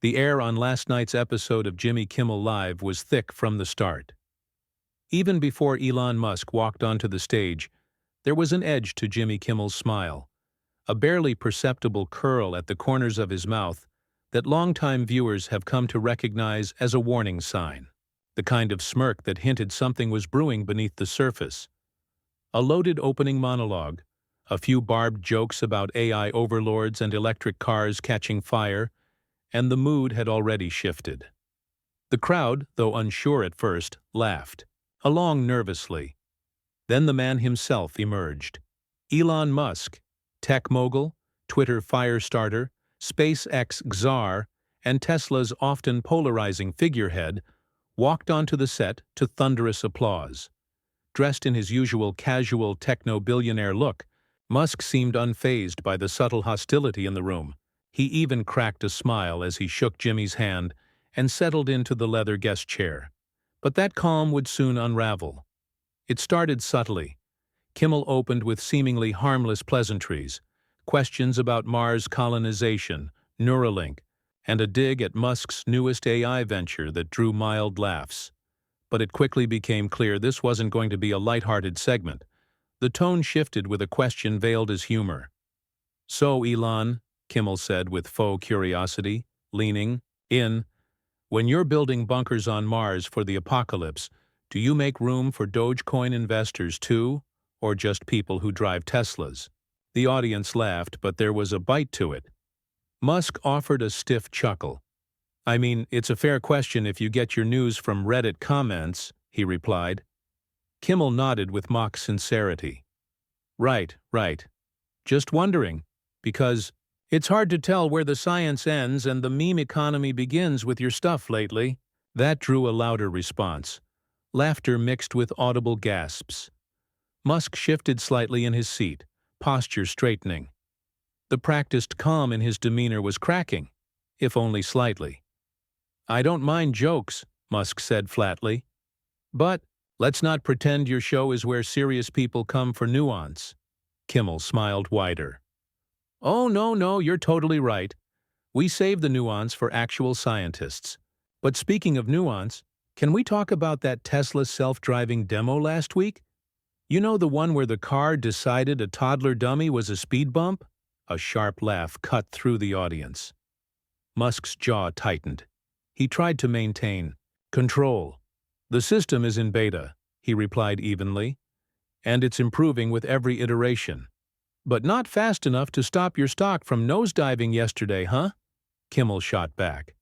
The air on last night's episode of Jimmy Kimmel Live was thick from the start. Even before Elon Musk walked onto the stage, there was an edge to Jimmy Kimmel's smile, a barely perceptible curl at the corners of his mouth that longtime viewers have come to recognize as a warning sign, the kind of smirk that hinted something was brewing beneath the surface. A loaded opening monologue, a few barbed jokes about AI overlords and electric cars catching fire, and the mood had already shifted. The crowd, though unsure at first, laughed, along nervously. Then the man himself emerged. Elon Musk, tech mogul, Twitter firestarter, SpaceX czar, and Tesla's often polarizing figurehead, walked onto the set to thunderous applause. Dressed in his usual casual techno-billionaire look, Musk seemed unfazed by the subtle hostility in the room. He even cracked a smile as he shook Jimmy's hand and settled into the leather guest chair. But that calm would soon unravel. It started subtly. Kimmel opened with seemingly harmless pleasantries, questions about Mars colonization, Neuralink, and a dig at Musk's newest AI venture that drew mild laughs. But it quickly became clear this wasn't going to be a lighthearted segment. The tone shifted with a question veiled as humor. "So, Elon," Kimmel said with faux curiosity, leaning in, "when you're building bunkers on Mars for the apocalypse, do you make room for Dogecoin investors too, or just people who drive Teslas?" The audience laughed, but there was a bite to it. Musk offered a stiff chuckle. "I mean, it's a fair question if you get your news from Reddit comments," he replied. Kimmel nodded with mock sincerity. Right. Just wondering, because it's hard to tell where the science ends and the meme economy begins with your stuff lately." That drew a louder response, laughter mixed with audible gasps. Musk shifted slightly in his seat, posture straightening. The practiced calm in his demeanor was cracking, if only slightly. "I don't mind jokes," Musk said flatly. "But let's not pretend your show is where serious people come for nuance." Kimmel smiled wider. "Oh, no, you're totally right. We save the nuance for actual scientists. But speaking of nuance, can we talk about that Tesla self-driving demo last week? You know, the one where the car decided a toddler dummy was a speed bump?" A sharp laugh cut through the audience. Musk's jaw tightened. He tried to maintain control. "The system is in beta," he replied evenly, "and it's improving with every iteration." "But not fast enough to stop your stock from nosediving yesterday, huh?" Kimmel shot back.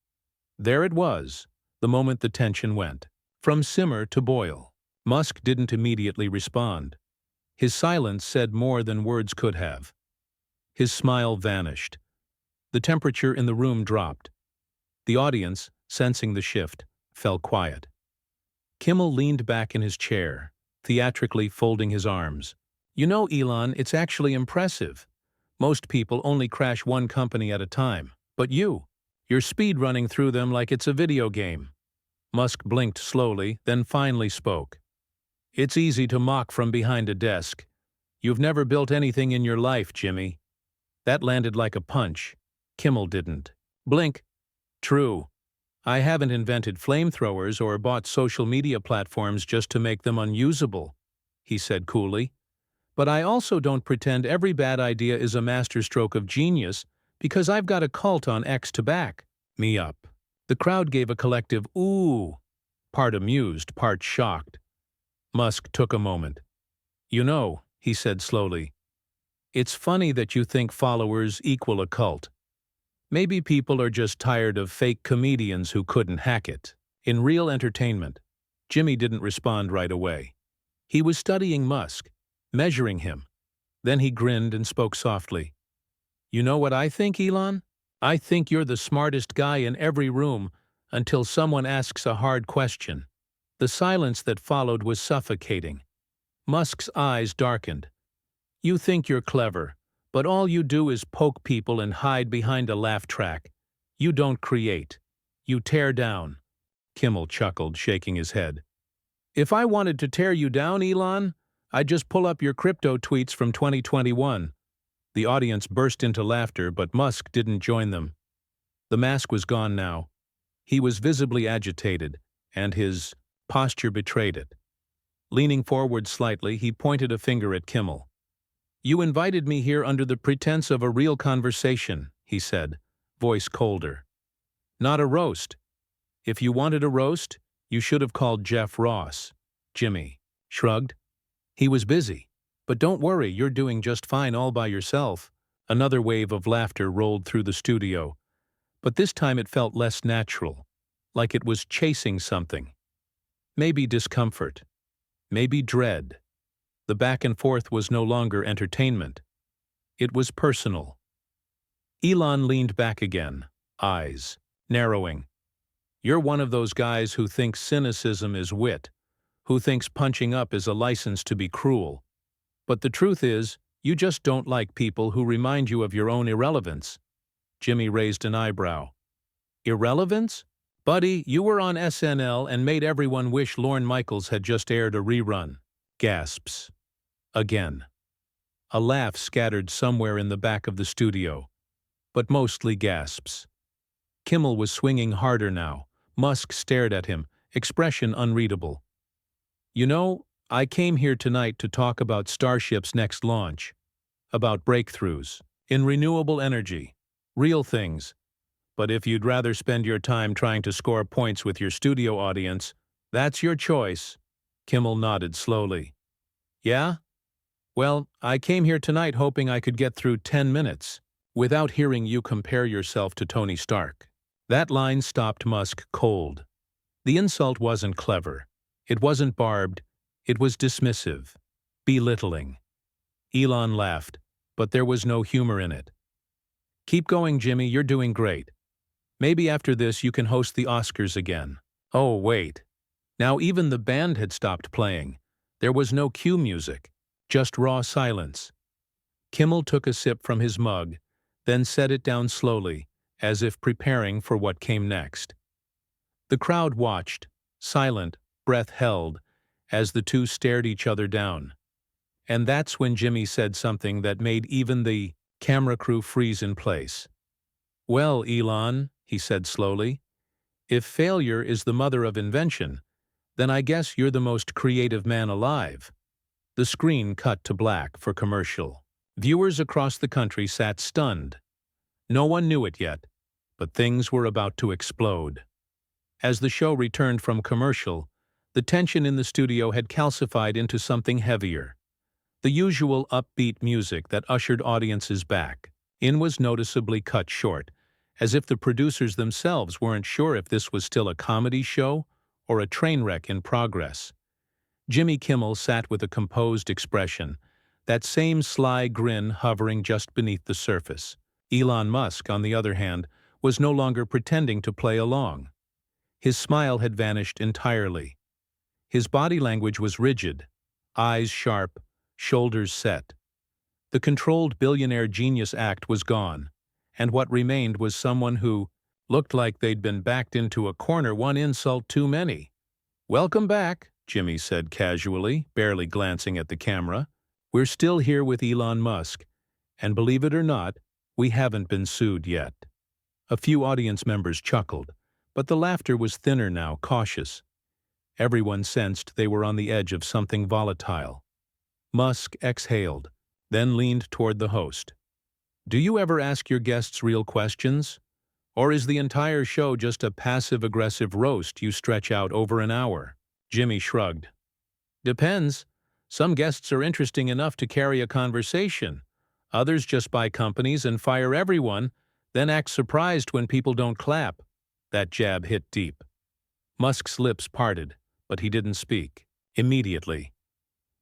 There it was, the moment the tension went. From simmer to boil. Musk didn't immediately respond. His silence said more than words could have. His smile vanished. The temperature in the room dropped. The audience, sensing the shift, fell quiet. Kimmel leaned back in his chair, theatrically folding his arms. "You know, Elon, it's actually impressive. Most people only crash one company at a time. But you're speed-running through them like it's a video game." Musk blinked slowly, then finally spoke. "It's easy to mock from behind a desk. You've never built anything in your life, Jimmy." That landed like a punch. Kimmel didn't blink. "True. I haven't invented flamethrowers or bought social media platforms just to make them unusable," he said coolly. "But I also don't pretend every bad idea is a masterstroke of genius because I've got a cult on X to back me up." The crowd gave a collective ooh, part amused, part shocked. Musk took a moment. "You know," he said slowly, "it's funny that you think followers equal a cult. Maybe people are just tired of fake comedians who couldn't hack it." In real entertainment, Jimmy didn't respond right away. He was studying Musk, measuring him. Then he grinned and spoke softly. "You know what I think, Elon? I think you're the smartest guy in every room until someone asks a hard question." The silence that followed was suffocating. Musk's eyes darkened. "You think you're clever, but all you do is poke people and hide behind a laugh track. You don't create. You tear down." Kimmel chuckled, shaking his head. "If I wanted to tear you down, Elon, I'd just pull up your crypto tweets from 2021. The audience burst into laughter, but Musk didn't join them. The mask was gone now. He was visibly agitated, and his posture betrayed it. Leaning forward slightly, he pointed a finger at Kimmel. "You invited me here under the pretense of a real conversation," he said, voice colder. "Not a roast. If you wanted a roast, you should have called Jeff Ross." Jimmy shrugged. "He was busy. But don't worry, you're doing just fine all by yourself." Another wave of laughter rolled through the studio, but this time it felt less natural, like it was chasing something. Maybe discomfort. Maybe dread. The back and forth was no longer entertainment. It was personal. Elon leaned back again, eyes narrowing. "You're one of those guys who thinks cynicism is wit, who thinks punching up is a license to be cruel. But the truth is, you just don't like people who remind you of your own irrelevance." Jimmy raised an eyebrow. "Irrelevance? Buddy, you were on SNL and made everyone wish Lorne Michaels had just aired a rerun." Gasps. Again. A laugh scattered somewhere in the back of the studio, but mostly gasps. Kimmel was swinging harder now. Musk stared at him, expression unreadable. "You know, I came here tonight to talk about Starship's next launch, about breakthroughs in renewable energy, real things. But if you'd rather spend your time trying to score points with your studio audience, that's your choice." Kimmel nodded slowly. "Yeah? Well, I came here tonight hoping I could get through 10 minutes without hearing you compare yourself to Tony Stark." That line stopped Musk cold. The insult wasn't clever. It wasn't barbed. It was dismissive, belittling. Elon laughed, but there was no humor in it. "Keep going, Jimmy, you're doing great. Maybe after this you can host the Oscars again." Oh, wait. Now even the band had stopped playing. There was no cue music, just raw silence. Kimmel took a sip from his mug, then set it down slowly, as if preparing for what came next. The crowd watched, silent, breath held, as the two stared each other down. And that's when Jimmy said something that made even the camera crew freeze in place. "Well, Elon," he said slowly, "if failure is the mother of invention, then I guess you're the most creative man alive." The screen cut to black for commercial. Viewers across the country sat stunned. No one knew it yet, but things were about to explode. As the show returned from commercial, the tension in the studio had calcified into something heavier. The usual upbeat music that ushered audiences back in was noticeably cut short, as if the producers themselves weren't sure if this was still a comedy show or a train wreck in progress. Jimmy Kimmel sat with a composed expression, that same sly grin hovering just beneath the surface. Elon Musk, on the other hand, was no longer pretending to play along. His smile had vanished entirely. His body language was rigid, eyes sharp, shoulders set. The controlled billionaire genius act was gone, and what remained was someone who looked like they'd been backed into a corner one insult too many. "Welcome back," Jimmy said casually, barely glancing at the camera. "We're still here with Elon Musk, and believe it or not, we haven't been sued yet." A few audience members chuckled, but the laughter was thinner now, cautious. Everyone sensed they were on the edge of something volatile. Musk exhaled, then leaned toward the host. "Do you ever ask your guests real questions? Or is the entire show just a passive-aggressive roast you stretch out over an hour?" Jimmy shrugged. "Depends. Some guests are interesting enough to carry a conversation. Others just buy companies and fire everyone, then act surprised when people don't clap." That jab hit deep. Musk's lips parted, but he didn't speak. Immediately.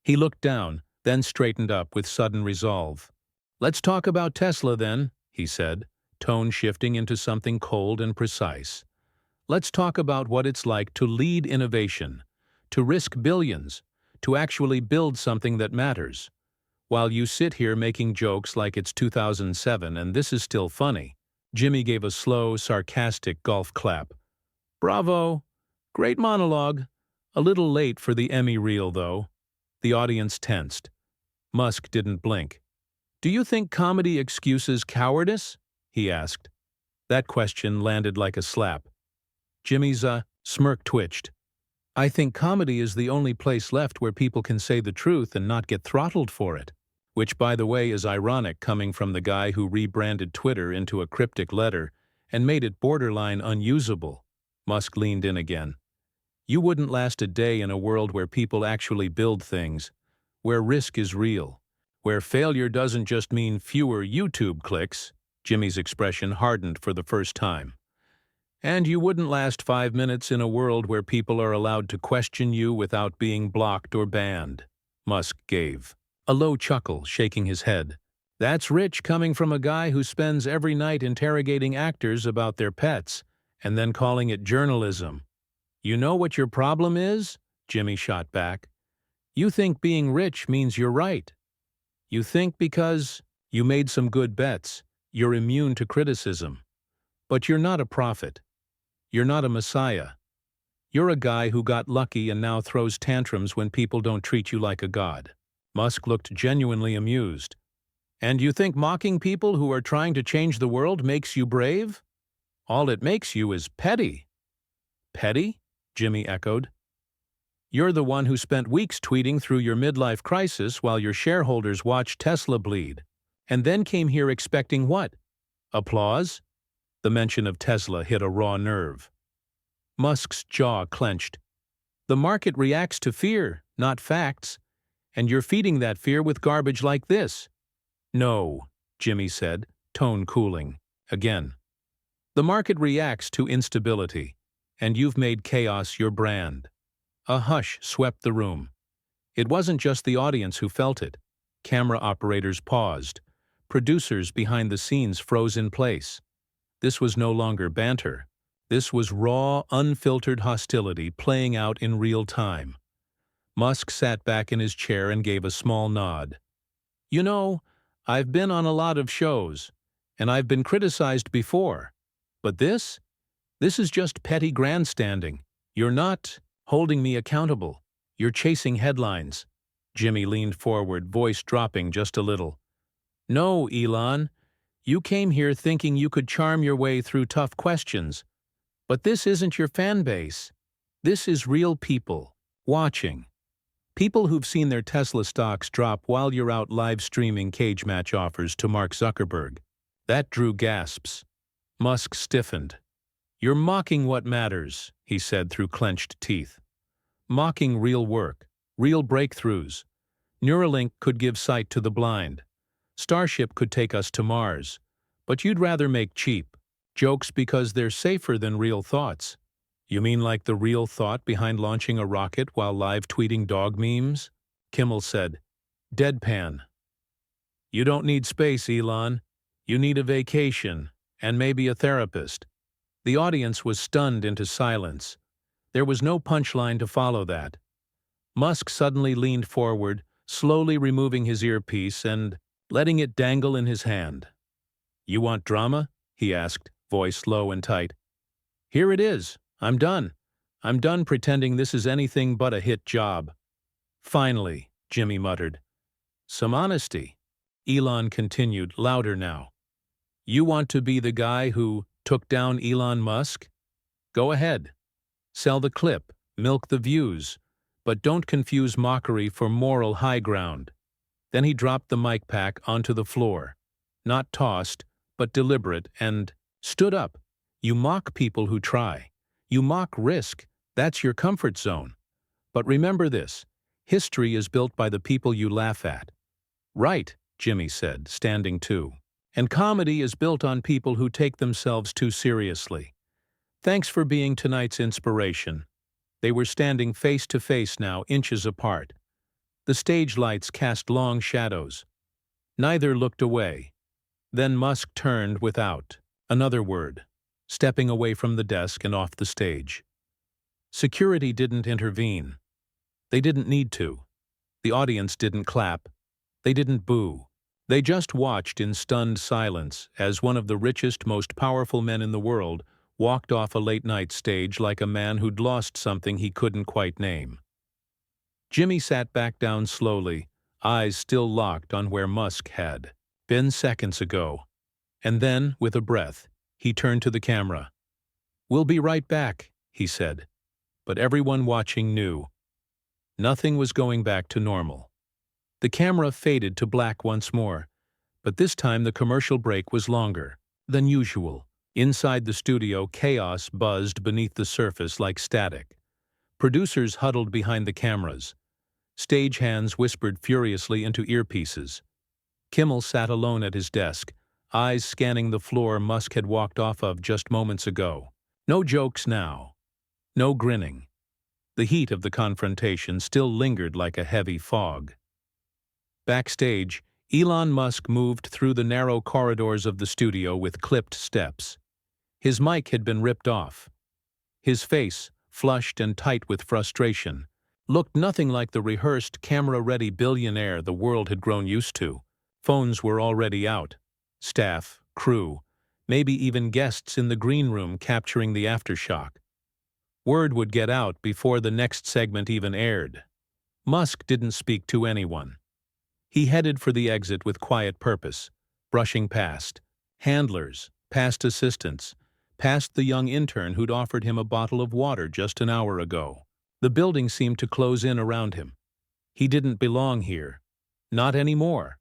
He looked down, then straightened up with sudden resolve. "Let's talk about Tesla then," he said, tone shifting into something cold and precise. "Let's talk about what it's like to lead innovation, to risk billions, to actually build something that matters. While you sit here making jokes like it's 2007 and this is still funny." Jimmy gave a slow, sarcastic golf clap. "Bravo! Great monologue. A little late for the Emmy reel, though." The audience tensed. Musk didn't blink. "Do you think comedy excuses cowardice?" he asked. That question landed like a slap. Jimmy's smirk twitched. I think comedy is the only place left where people can say the truth and not get throttled for it. Which, by the way, is ironic coming from the guy who rebranded Twitter into a cryptic letter and made it borderline unusable. Musk leaned in again. You wouldn't last a day in a world where people actually build things, where risk is real, where failure doesn't just mean fewer YouTube clicks. Jimmy's expression hardened for the first time. And you wouldn't last 5 minutes in a world where people are allowed to question you without being blocked or banned. Musk gave a low chuckle, shaking his head. That's rich coming from a guy who spends every night interrogating actors about their pets and then calling it journalism. You know what your problem is? Jimmy shot back. You think being rich means you're right. You think because you made some good bets, you're immune to criticism. But you're not a prophet. You're not a messiah. You're a guy who got lucky and now throws tantrums when people don't treat you like a god. Musk looked genuinely amused. And you think mocking people who are trying to change the world makes you brave? All it makes you is petty. Petty? Jimmy echoed. You're the one who spent weeks tweeting through your midlife crisis while your shareholders watched Tesla bleed, and then came here expecting what? Applause? The mention of Tesla hit a raw nerve. Musk's jaw clenched. The market reacts to fear, not facts, and you're feeding that fear with garbage like this. No, Jimmy said, tone cooling. Again. The market reacts to instability, and you've made chaos your brand. A hush swept the room. It wasn't just the audience who felt it. Camera operators paused. Producers behind the scenes froze in place. This was no longer banter. This was raw, unfiltered hostility playing out in real time. Musk sat back in his chair and gave a small nod. You know, I've been on a lot of shows, and I've been criticized before. But this is just petty grandstanding. You're not holding me accountable. You're chasing headlines. Jimmy leaned forward, voice dropping just a little. No, Elon. You came here thinking you could charm your way through tough questions. But this isn't your fan base. This is real people, watching. People who've seen their Tesla stocks drop while you're out live streaming cage match offers to Mark Zuckerberg. That drew gasps. Musk stiffened. You're mocking what matters, he said through clenched teeth. Mocking real work, real breakthroughs. Neuralink could give sight to the blind. Starship could take us to Mars. But you'd rather make cheap jokes because they're safer than real thoughts. You mean like the real thought behind launching a rocket while live tweeting dog memes? Kimmel said, deadpan. You don't need space, Elon. You need a vacation, and maybe a therapist. The audience was stunned into silence. There was no punchline to follow that. Musk suddenly leaned forward, slowly removing his earpiece and letting it dangle in his hand. You want drama? He asked, voice low and tight. Here it is. I'm done. I'm done pretending this is anything but a hit job. Finally, Jimmy muttered. Some honesty. Elon continued, louder now. You want to be the guy who took down Elon Musk? Go ahead. Sell the clip, milk the views, but don't confuse mockery for moral high ground. Then he dropped the mic pack onto the floor. Not tossed, but deliberate, and stood up. You mock people who try. You mock risk. That's your comfort zone. But remember this. History is built by the people you laugh at. Right, Jimmy said, standing too. And comedy is built on people who take themselves too seriously. Thanks for being tonight's inspiration. They were standing face to face now, inches apart. The stage lights cast long shadows. Neither looked away. Then Musk turned without another word, stepping away from the desk and off the stage. Security didn't intervene. They didn't need to. The audience didn't clap. They didn't boo. They just watched in stunned silence as one of the richest, most powerful men in the world walked off a late-night stage like a man who'd lost something he couldn't quite name. Jimmy sat back down slowly, eyes still locked on where Musk had been seconds ago. And then, with a breath, He turned to the camera. "We'll be right back," he said. But everyone watching knew. Nothing was going back to normal. The camera faded to black once more, but this time the commercial break was longer than usual. Inside the studio, chaos buzzed beneath the surface like static. Producers huddled behind the cameras. Stagehands whispered furiously into earpieces. Kimmel sat alone at his desk, eyes scanning the floor Musk had walked off of just moments ago. No jokes now. No grinning. The heat of the confrontation still lingered like a heavy fog. Backstage, Elon Musk moved through the narrow corridors of the studio with clipped steps. His mic had been ripped off. His face, flushed and tight with frustration, looked nothing like the rehearsed, camera-ready billionaire the world had grown used to. Phones were already out. Staff, crew, maybe even guests in the green room capturing the aftershock. Word would get out before the next segment even aired. Musk didn't speak to anyone. He headed for the exit with quiet purpose, brushing past handlers, past assistants, past the young intern who'd offered him a bottle of water just an hour ago. The building seemed to close in around him. He didn't belong here. Not anymore.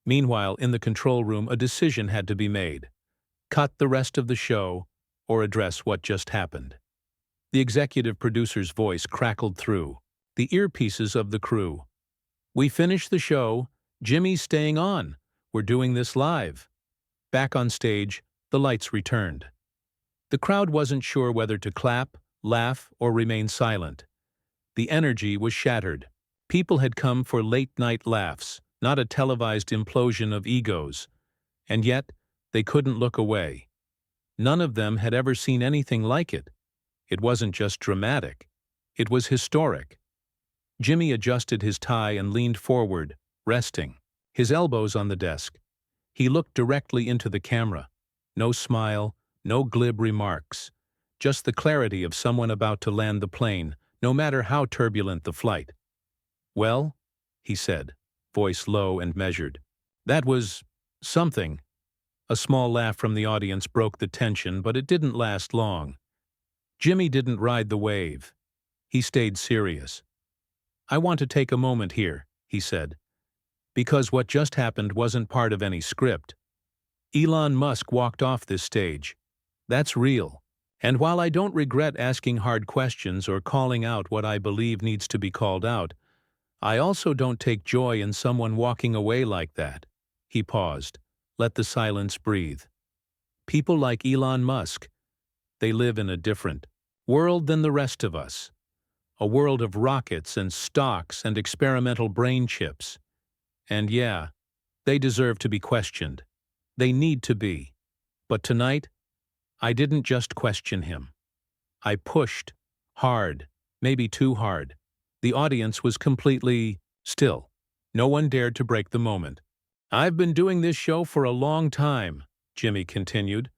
Meanwhile, in the control room, a decision had to be made. Cut the rest of the show or address what just happened. The executive producer's voice crackled through the earpieces of the crew. "We finished the show. Jimmy's staying on. We're doing this live." Back on stage, the lights returned. The crowd wasn't sure whether to clap, laugh, or remain silent. The energy was shattered. People had come for late-night laughs, not a televised implosion of egos. And yet, they couldn't look away. None of them had ever seen anything like it. It wasn't just dramatic. It was historic. Jimmy adjusted his tie and leaned forward, resting, his elbows on the desk. He looked directly into the camera. No smile, no glib remarks. Just the clarity of someone about to land the plane, no matter how turbulent the flight. "Well," he said, voice low and measured. "That was something." A small laugh from the audience broke the tension, but it didn't last long. Jimmy didn't ride the wave. He stayed serious. "I want to take a moment here," he said, "because what just happened wasn't part of any script. Elon Musk walked off this stage. That's real. And while I don't regret asking hard questions or calling out what I believe needs to be called out, I also don't take joy in someone walking away like that." He paused, let the silence breathe. People like Elon Musk, they live in a different world than the rest of us. A world of rockets and stocks and experimental brain chips. And yeah, they deserve to be questioned. They need to be. But tonight, I didn't just question him. I pushed. Hard. Maybe too hard. The audience was completely still. No one dared to break the moment. "I've been doing this show for a long time," Jimmy continued.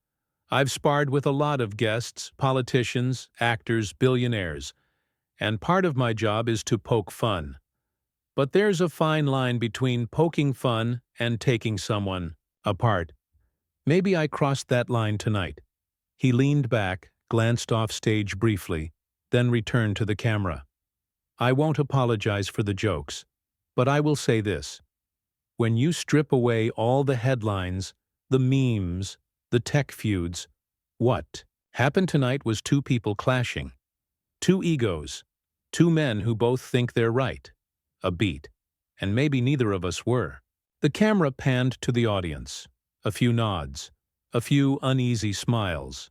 "I've sparred with a lot of guests, politicians, actors, billionaires, and part of my job is to poke fun. But there's a fine line between poking fun and taking someone apart. Maybe I crossed that line tonight." He leaned back, glanced off stage briefly, then returned to the camera. "I won't apologize for the jokes, but I will say this. When you strip away all the headlines, the memes, the tech feuds, what happened tonight was two people clashing. Two egos. Two men who both think they're right. A beat. And maybe neither of us were." The camera panned to the audience. A few nods. A few uneasy smiles.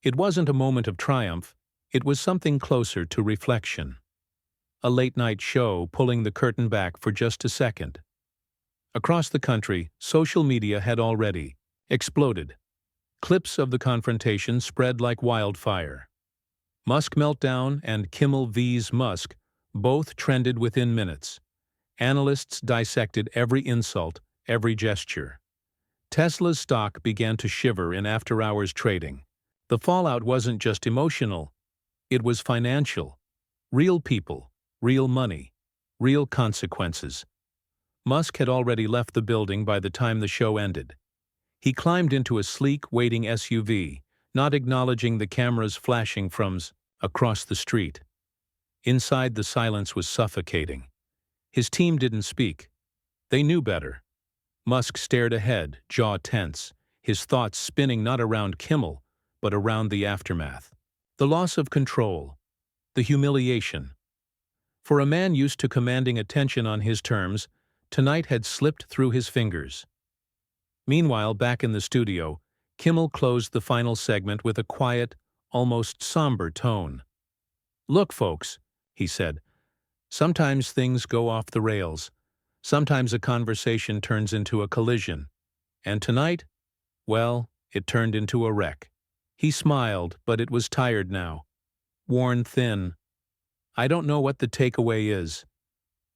It wasn't a moment of triumph. It was something closer to reflection. A late-night show pulling the curtain back for just a second. Across the country, social media had already exploded. Clips of the confrontation spread like wildfire. Musk meltdown and Kimmel vs. Musk both trended within minutes. Analysts dissected every insult, every gesture. Tesla's stock began to shiver in after-hours trading. The fallout wasn't just emotional. It was financial. Real people, real money, real consequences. Musk had already left the building by the time the show ended. He climbed into a sleek, waiting SUV, not acknowledging the cameras flashing from across the street. Inside, the silence was suffocating. His team didn't speak. They knew better. Musk stared ahead, jaw tense, his thoughts spinning not around Kimmel, but around the aftermath. The loss of control. The humiliation. For a man used to commanding attention on his terms, tonight had slipped through his fingers. Meanwhile, back in the studio, Kimmel closed the final segment with a quiet, almost somber tone. "Look, folks," he said, "sometimes things go off the rails. Sometimes a conversation turns into a collision. And tonight, well, it turned into a wreck." He smiled, but it was tired now, worn thin. "I don't know what the takeaway is.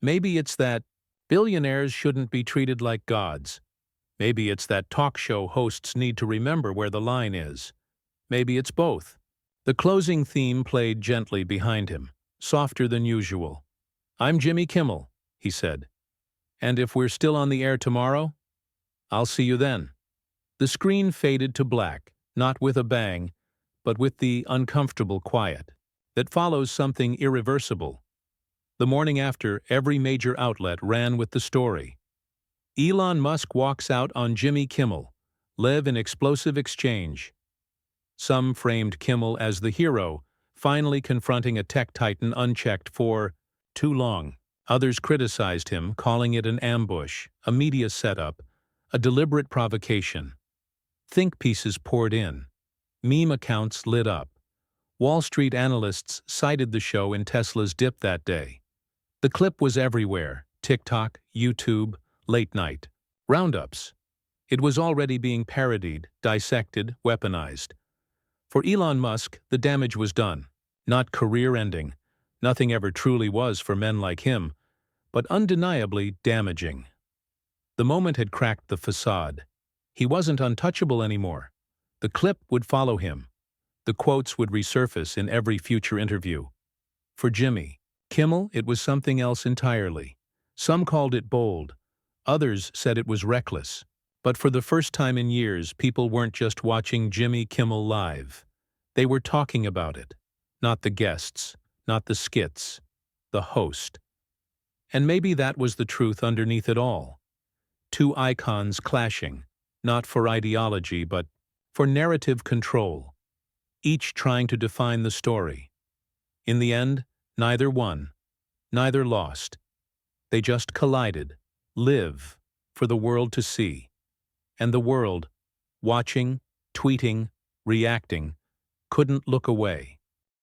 Maybe it's that billionaires shouldn't be treated like gods. Maybe it's that talk show hosts need to remember where the line is. Maybe it's both." The closing theme played gently behind him, softer than usual. "I'm Jimmy Kimmel," he said. "And if we're still on the air tomorrow, I'll see you then." The screen faded to black, not with a bang, but with the uncomfortable quiet that follows something irreversible. The morning after, every major outlet ran with the story. Elon Musk walks out on Jimmy Kimmel, live in explosive exchange. Some framed Kimmel as the hero, finally confronting a tech titan unchecked for too long. Others criticized him, calling it an ambush, a media setup, a deliberate provocation. Think pieces poured in. Meme accounts lit up. Wall Street analysts cited the show in Tesla's dip that day. The clip was everywhere: TikTok, YouTube, late night roundups. It was already being parodied, dissected, weaponized. For Elon Musk, the damage was done. Not career-ending. Nothing ever truly was for men like him, but undeniably damaging. The moment had cracked the facade. He wasn't untouchable anymore. The clip would follow him. The quotes would resurface in every future interview. For Jimmy Kimmel, it was something else entirely. Some called it bold. Others said it was reckless. But for the first time in years, people weren't just watching Jimmy Kimmel live. They were talking about it. Not the guests, not the skits, the host. And maybe that was the truth underneath it all. Two icons clashing, not for ideology but for narrative control, each trying to define the story. In the end, neither won, neither lost. They just collided, live, for the world to see. And the world, watching, tweeting, reacting, couldn't look away.